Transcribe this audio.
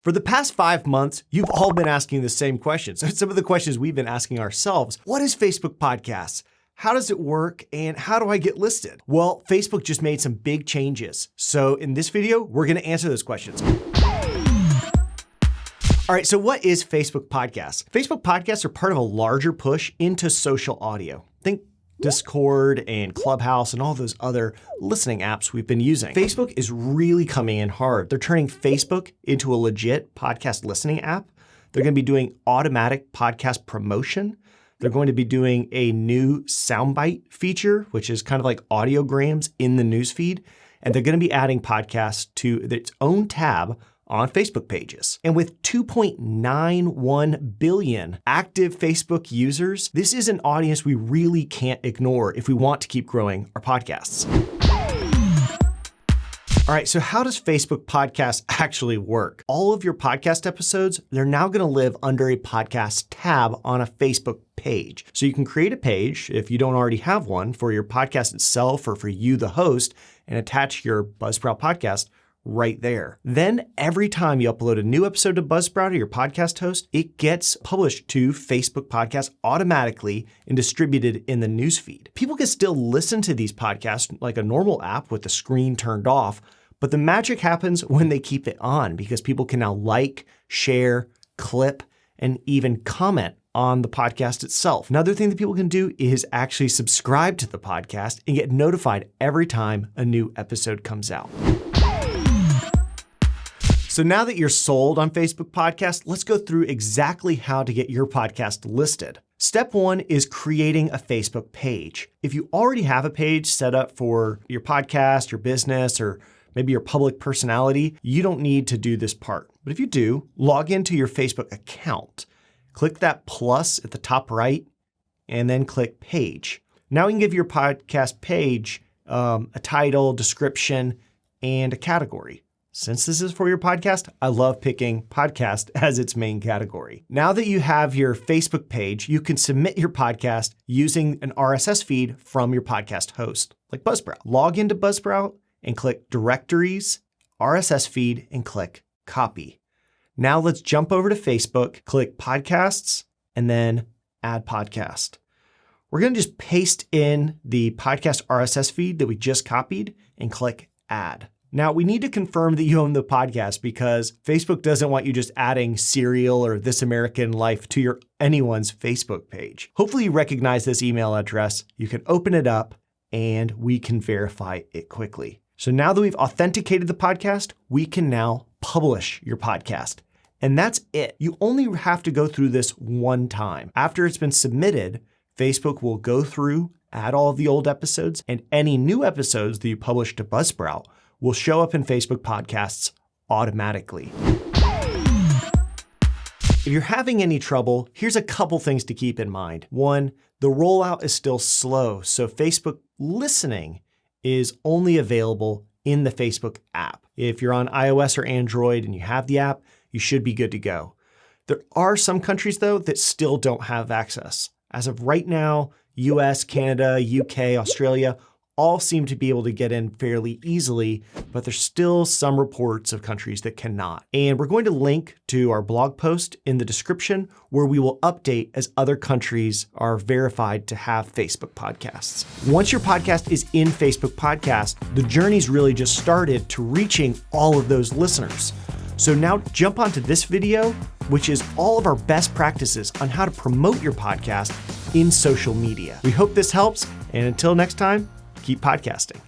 For the past 5 months, you've all been asking the same questions. Some of the questions we've been asking ourselves. What is Facebook Podcasts? How does it work? And how do I get listed? Well, Facebook just made some big changes. So in this video, we're gonna answer those questions. All right, so what is Facebook Podcasts? Facebook Podcasts are part of a larger push into social audio. Think Discord and Clubhouse and all those other listening apps we've been using. Facebook is really coming in hard. They're turning Facebook into a legit podcast listening app. They're going to be doing automatic podcast promotion. They're going to be doing a new soundbite feature, which is kind of like audiograms in the newsfeed. And they're going to be adding podcasts to its own tab on Facebook pages. And with 2.91 billion active Facebook users, this is an audience we really can't ignore if we want to keep growing our podcasts. All right, so how does Facebook Podcasts actually work? All of your podcast episodes, they're now gonna live under a podcast tab on a Facebook page. So you can create a page, if you don't already have one, for your podcast itself or for you, the host, and attach your Buzzsprout podcast right there. Then every time you upload a new episode to Buzzsprout or your podcast host, it gets published to Facebook Podcasts automatically and distributed in the newsfeed. People can still listen to these podcasts like a normal app with the screen turned off, but the magic happens when they keep it on because people can now like, share, clip, and even comment on the podcast itself. Another thing that people can do is actually subscribe to the podcast and get notified every time a new episode comes out. So now that you're sold on Facebook Podcasts, let's go through exactly how to get your podcast listed. Step 1 is creating a Facebook page. If you already have a page set up for your podcast, your business, or maybe your public personality, you don't need to do this part. But if you do, log into your Facebook account. Click that plus at the top right, and then click page. Now you can give your podcast page a title, description, and a category. Since this is for your podcast, I love picking podcast as its main category. Now that you have your Facebook page, you can submit your podcast using an RSS feed from your podcast host, like Buzzsprout. Log into Buzzsprout and click Directories, RSS feed, and click Copy. Now let's jump over to Facebook, click Podcasts, and then Add Podcast. We're going to just paste in the podcast RSS feed that we just copied and click Add. Now, we need to confirm that you own the podcast because Facebook doesn't want you just adding Serial or This American Life to anyone's Facebook page. Hopefully you recognize this email address. You can open it up and we can verify it quickly. So now that we've authenticated the podcast, we can now publish your podcast. And that's it. You only have to go through this one time. After it's been submitted, Facebook will go through, add all of the old episodes, and any new episodes that you publish to Buzzsprout will show up in Facebook Podcasts automatically. If you're having any trouble, here's a couple things to keep in mind. 1, the rollout is still slow, so Facebook listening is only available in the Facebook app. If you're on iOS or Android and you have the app, you should be good to go. There are some countries, though, that still don't have access. As of right now, US, Canada, UK, Australia, all seem to be able to get in fairly easily, but there's still some reports of countries that cannot. And we're going to link to our blog post in the description where we will update as other countries are verified to have Facebook podcasts. Once your podcast is in Facebook Podcast, the journey's really just started to reaching all of those listeners. So now jump onto this video, which is all of our best practices on how to promote your podcast in social media. We hope this helps, and until next time, keep podcasting.